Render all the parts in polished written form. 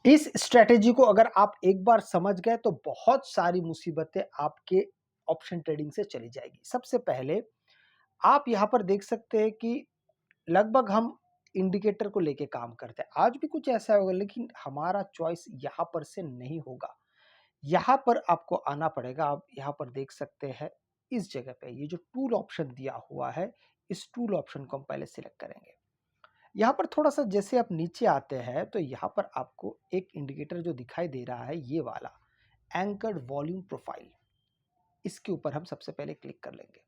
इस स्ट्रैटेजी को अगर आप एक बार समझ गए तो बहुत सारी मुसीबतें आपके ऑप्शन ट्रेडिंग से चली जाएगी। सबसे पहले आप यहाँ पर देख सकते हैं कि लगभग हम इंडिकेटर को लेके काम करते हैं। आज भी कुछ ऐसा होगा लेकिन हमारा चॉइस यहाँ पर से नहीं होगा। यहाँ पर आपको आना पड़ेगा। आप यहाँ पर देख सकते हैं इस जगह पे ये जो टूल ऑप्शन दिया हुआ है, इस टूल ऑप्शन को हम पहले सिलेक्ट करेंगे। यहाँ पर थोड़ा-सा जैसे आप नीचे आते हैं तो यहाँ पर आपको एक इंडिकेटर जो दिखाई दे रहा है ये वाला एंकर्ड वॉल्यूम प्रोफाइल, इसके ऊपर हम सबसे पहले क्लिक कर लेंगे।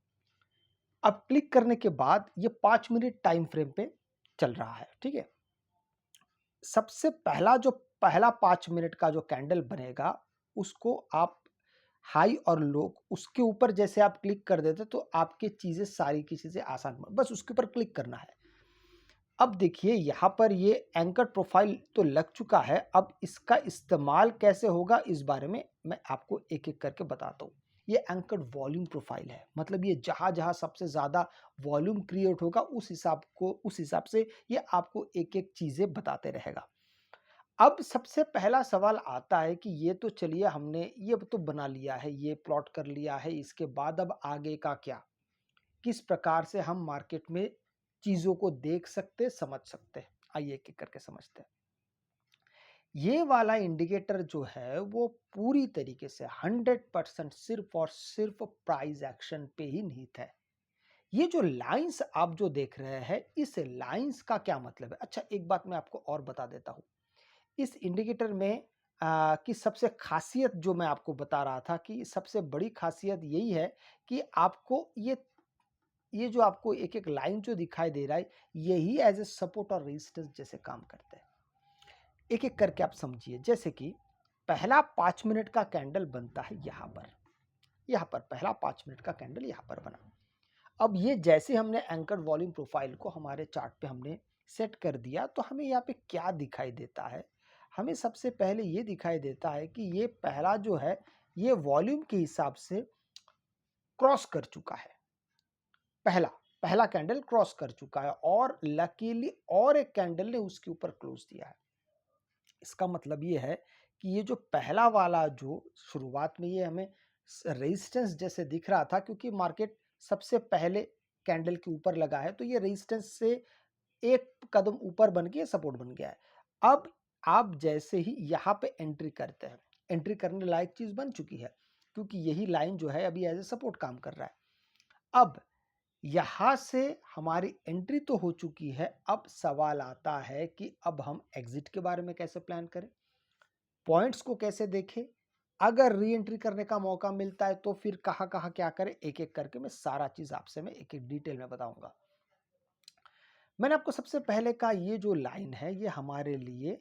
अब क्लिक करने के बाद ये 5 मिनट टाइम फ्रेम पे चल रहा है, ठीक है? सबसे पहला 5 मिनट का जो कैंडल बनेगा उसको आप हाई और लो उसके ऊपर जैसे आप क्लिक कर देते तो आपकी चीज़ें सारी की चीज़ें आसान बस उसके ऊपर क्लिक करना है। अब देखिए यहाँ पर ये एंकर प्रोफाइल तो लग चुका है। अब इसका इस्तेमाल कैसे होगा इस बारे में मैं आपको एक-एक करके बताता हूँ। ये एंकर्ड वॉल्यूम प्रोफाइल है, मतलब ये जहाँ-जहाँ सबसे ज़्यादा वॉल्यूम क्रिएट होगा उस हिसाब से ये आपको एक-एक चीज़ें बताते रहेगा। अब सबसे पहला सवाल आता है कि ये तो चलिए हमने ये तो बना लिया है, ये प्लॉट कर लिया है, इसके बाद अब आगे का क्या? किस प्रकार से हम मार्केट में चीज़ों को देख सकते, समझ सकते हैं? आइए एक-एक करके समझते हैं। ये वाला इंडिकेटर जो है वो पूरी तरीके से 100% सिर्फ़ और सिर्फ़ प्राइस एक्शन पे ही निहित है। ये जो लाइन्स आप जो देख रहे हैं, इस लाइन्स का क्या मतलब है? अच्छा एक बात मैं आपको और बता देता हूँ। इस इंडिकेटर में की सबसे ख़ासियत जो मैं आपको बता रहा था कि सबसे बड़ी ख़ासियत यही है कि आपको ये जो आपको एक-एक लाइन जो दिखाई दे रहा है, यही एज़ अ सपोर्ट और रेजिस्टेंस जैसे काम करते हैं। एक-एक करके आप समझिए, जैसे कि पहला 5 मिनट का कैंडल बनता है यहाँ पर पहला 5 मिनट का कैंडल यहाँ पर बना। अब ये जैसे हमने एंकर वॉल्यूम प्रोफाइल को हमारे चार्ट पे हमने सेट कर दिया, तो हमें यहाँ पे क्या दिखाई देता है? हमें सबसे पहले ये दिखाई देता है कि ये पहला जो है, ये वॉल्यूम के हिसाब से क्रॉस कर चुका है। पहला पहला कैंडल क्रॉस कर चुका है और लकीली और एक कैंडल ने उसके ऊपर क्लोज दिया है। इसका मतलब ये है कि ये जो पहला वाला जो शुरुआत में ये हमें रेजिस्टेंस जैसे दिख रहा था क्योंकि मार्केट सबसे पहले कैंडल के ऊपर लगा है तो ये रेजिस्टेंस से एक कदम ऊपर बन के सपोर्ट बन गया है। अब आप जैसे ही यहाँ पे एंट्री करते हैं, एंट्री करने लायक चीज बन चुकी है क्योंकि यही लाइन जो है अभी एज ए सपोर्ट काम कर रहा है। अब यहां से हमारी एंट्री तो हो चुकी है। अब सवाल आता है कि अब हम एग्जिट के बारे में कैसे प्लान करें, पॉइंट्स को कैसे देखें, अगर री एंट्री करने का मौका मिलता है तो फिर कहाँ कहाँ क्या करें, एक एक करके मैं सारा चीज आपसे मैं एक एक डिटेल में बताऊंगा। मैंने आपको सबसे पहले कहा ये जो लाइन है ये हमारे लिए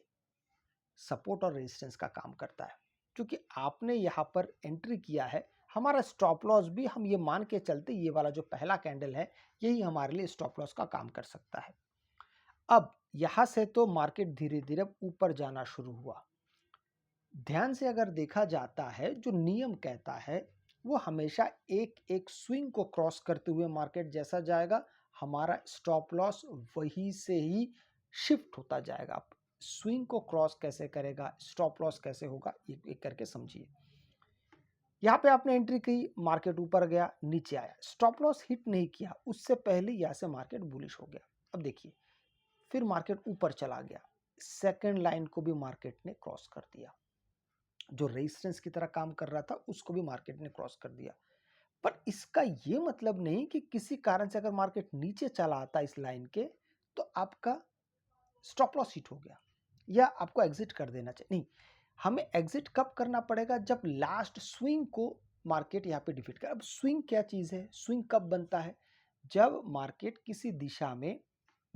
सपोर्ट और रेजिस्टेंस का काम करता है। क्योंकि आपने यहाँ पर एंट्री किया है, हमारा स्टॉप लॉस भी हम ये मान के चलते ये वाला जो पहला कैंडल है यही हमारे लिए स्टॉप लॉस का काम कर सकता है। अब यहां से तो मार्केट धीरे धीरे ऊपर जाना शुरू हुआ। ध्यान से अगर देखा जाता है जो नियम कहता है वो हमेशा एक एक स्विंग को क्रॉस करते हुए मार्केट जैसा जाएगा, हमारा स्टॉप लॉस वही से ही शिफ्ट होता जाएगा। स्विंग को क्रॉस कैसे करेगा, स्टॉप लॉस कैसे होगा, एक एक करके समझिए। यहाँ पे आपने एंट्री की, मार्केट ऊपर गया, नीचे आया, स्टॉप लॉस हिट नहीं किया, उससे पहले यहाँ से मार्केट बुलिश हो गया। अब देखिए फिर मार्केट ऊपर चला गया, सेकेंड लाइन को भी मार्केट ने क्रॉस कर दिया, जो रेजिस्टेंस की तरह काम कर रहा था उसको भी मार्केट ने क्रॉस कर दिया। पर इसका ये मतलब नहीं कि किसी कारण से अगर मार्केट नीचे चला आता इस लाइन के तो आपका स्टॉप लॉस हिट हो गया या आपको एग्जिट कर देना चाहिए, नहीं। हमें एग्जिट कब करना पड़ेगा, जब लास्ट स्विंग को मार्केट यहाँ पे डिफीट कर। अब स्विंग क्या चीज है, स्विंग कब बनता है, जब मार्केट किसी दिशा में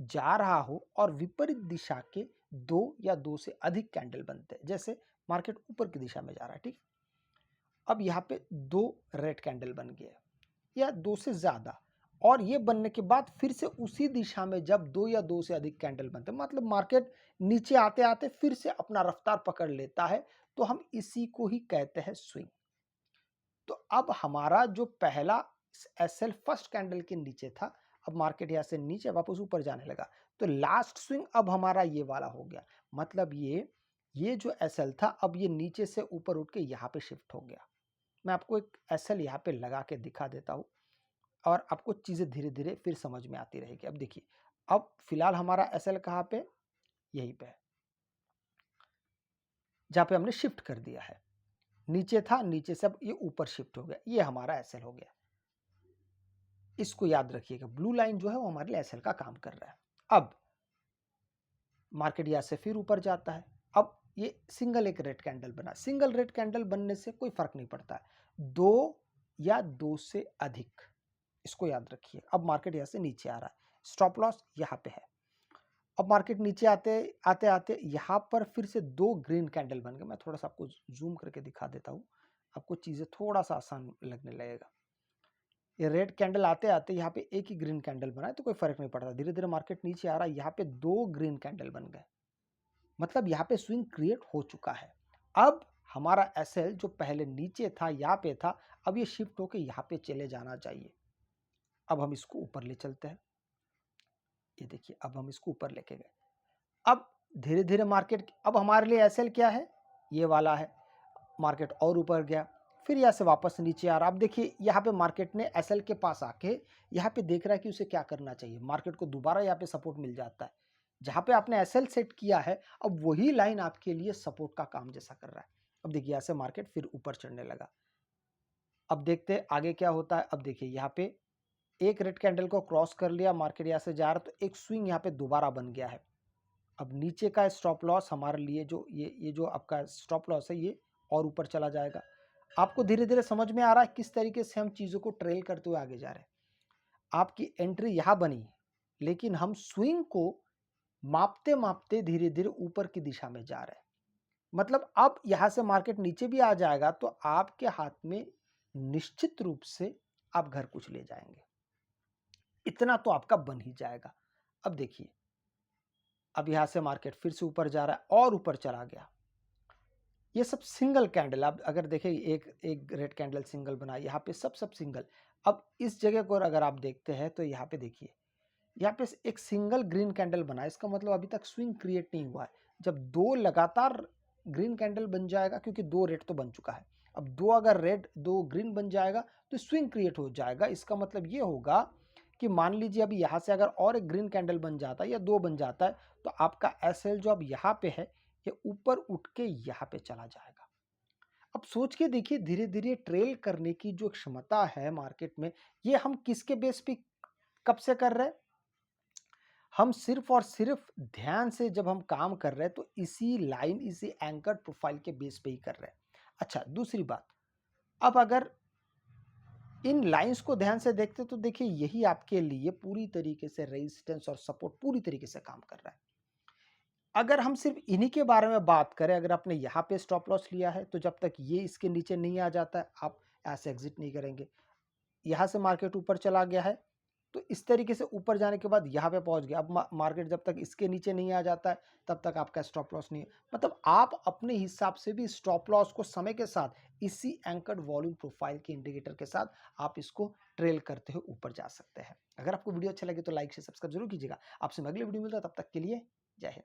जा रहा हो और विपरीत दिशा के दो या दो से अधिक कैंडल बनते हैं। जैसे मार्केट ऊपर की दिशा में जा रहा है, ठीक। अब यहाँ पे दो रेड कैंडल बन गए या दो से ज्यादा, और ये बनने के बाद फिर से उसी दिशा में जब दो या दो से अधिक कैंडल बनते हैं, मतलब मार्केट नीचे आते आते फिर से अपना रफ्तार पकड़ लेता है, तो हम इसी को ही कहते हैं स्विंग। तो अब हमारा जो पहला एसएल फर्स्ट कैंडल के नीचे था, अब मार्केट यहां से नीचे वापस ऊपर जाने लगा, तो लास्ट स्विंग अब हमारा ये वाला हो गया। मतलब ये ये जो एसएल था अब ये नीचे से ऊपर उठ के यहाँ पे शिफ्ट हो गया। मैं आपको एक एसएल यहाँ पे लगा के दिखा देता हूँ और आपको चीज़ें धीरे धीरे फिर समझ में आती रहेगी। अब देखिए, अब फिलहाल हमारा एसएल कहाँ पे, यहीं पे है, जहाँ पे हमने शिफ्ट कर दिया है। नीचे था, नीचे से अब ये ऊपर शिफ्ट हो गया, ये हमारा एसएल हो गया। इसको याद रखिएगा, ब्लू लाइन जो है वो हमारे लिए एसएल का काम कर रहा है। अब मार्केट यहाँ से फिर ऊपर जाता है। अब ये सिंगल एक रेड कैंडल बना, सिंगल रेड कैंडल बनने से कोई फर्क नहीं पड़ता है, 2 या 2 से अधिक, इसको याद रखिए। अब मार्केट यहाँ से नीचे आ रहा है, स्टॉप लॉस यहाँ पे है। अब मार्केट नीचे आते आते आते यहाँ पर फिर से 2 ग्रीन कैंडल बन गए। मैं थोड़ा सा आपको जूम करके दिखा देता हूँ, आपको चीज़ें थोड़ा सा आसान लगने लगेगा। ये रेड कैंडल आते आते यहाँ पे एक ही ग्रीन कैंडल बना है तो कोई फर्क नहीं पड़ता। धीरे धीरे मार्केट नीचे आ रहा है, यहाँ पे 2 ग्रीन कैंडल बन गए, मतलब यहाँ पे स्विंग क्रिएट हो चुका है। अब हमारा एसएल जो पहले नीचे था, यहाँ पे था, अब ये शिफ्ट होके यहाँ पे चले जाना चाहिए। अब हम इसको ऊपर ले चलते हैं, ये देखिए अब हम इसको ऊपर लेके गए। अब धीरे धीरे मार्केट, अब हमारे लिए एसएल क्या है, ये वाला है। मार्केट और ऊपर गया, फिर यहाँ से वापस नीचे आ रहा। अब देखिए यहाँ पे मार्केट ने एसएल के पास आके यहाँ पे देख रहा है कि उसे क्या करना चाहिए। मार्केट को दोबारा यहाँ पे सपोर्ट मिल जाता है, जहाँ पे आपने एसएल सेट किया है अब वही लाइन आपके लिए सपोर्ट का काम जैसा कर रहा है। अब देखिए यहाँ से मार्केट फिर ऊपर चढ़ने लगा। अब देखते हैं आगे क्या होता है। अब देखिए यहाँ पे एक रेड कैंडल को क्रॉस कर लिया, मार्केट यहाँ से जा रहा, तो एक स्विंग यहाँ पे दोबारा बन गया है। अब नीचे का स्टॉप लॉस हमारे लिए जो ये जो आपका स्टॉप लॉस है ये और ऊपर चला जाएगा। आपको धीरे धीरे समझ में आ रहा है किस तरीके से हम चीज़ों को ट्रेल करते हुए आगे जा रहे हैं। आपकी एंट्री यहाँ बनी, लेकिन हम स्विंग को मापते मापते धीरे धीरे ऊपर की दिशा में जा रहे हैं। मतलब अब यहाँ से मार्केट नीचे भी आ जाएगा तो आपके हाथ में निश्चित रूप से आप घर कुछ ले जाएंगे, इतना तो आपका बन ही जाएगा। अब देखिए अब यहाँ से मार्केट फिर से ऊपर जा रहा है और ऊपर चला गया। ये सब सिंगल कैंडल, आप अगर देखें एक एक रेड कैंडल सिंगल बना, यहाँ पे सब सिंगल। अब इस जगह को अगर आप देखते हैं तो यहाँ पे देखिए, यहाँ पे एक सिंगल ग्रीन कैंडल बना, इसका मतलब अभी तक स्विंग क्रिएट नहीं हुआ है। जब 2 लगातार ग्रीन कैंडल बन जाएगा, क्योंकि 2 रेड तो बन चुका है, अब 2 अगर रेड 2 ग्रीन बन जाएगा तो स्विंग क्रिएट हो जाएगा। इसका मतलब ये होगा कि मान लीजिए अभी यहाँ से अगर और एक ग्रीन कैंडल बन जाता है या 2 बन जाता है तो आपका एसएल जो अब यहाँ पे है ये ऊपर उठ के यहाँ पे चला जाएगा। अब सोच के देखिए, धीरे धीरे ट्रेल करने की जो क्षमता है मार्केट में, ये हम किसके बेस पे कब से कर रहे हैं? हम सिर्फ और सिर्फ ध्यान से जब हम काम कर रहे हैं तो इसी लाइन, इसी एंकर प्रोफाइल के बेस पे ही कर रहे हैं। अच्छा, दूसरी बात, अब अगर इन लाइंस को ध्यान से देखते तो देखिए यही आपके लिए पूरी तरीके से रेजिस्टेंस और सपोर्ट पूरी तरीके से काम कर रहा है। अगर हम सिर्फ इन्हीं के बारे में बात करें, अगर आपने यहाँ पे स्टॉप लॉस लिया है तो जब तक ये इसके नीचे नहीं आ जाता है आप यहाँ से एग्जिट नहीं करेंगे। यहाँ से मार्केट ऊपर चला गया है तो इस तरीके से ऊपर जाने के बाद यहाँ पे पहुँच गया। अब मार्केट जब तक इसके नीचे नहीं आ जाता है तब तक आपका स्टॉप लॉस नहीं है। मतलब आप अपने हिसाब से भी स्टॉप लॉस को समय के साथ इसी एंकर्ड वॉल्यूम प्रोफाइल के इंडिकेटर के साथ आप इसको ट्रेल करते हुए ऊपर जा सकते हैं। अगर आपको वीडियो अच्छा लगे तो लाइक से सब्सक्राइब जरूर कीजिएगा। आपसे मैं अगले वीडियो मिलता है, तब तक के लिए जय हिंद।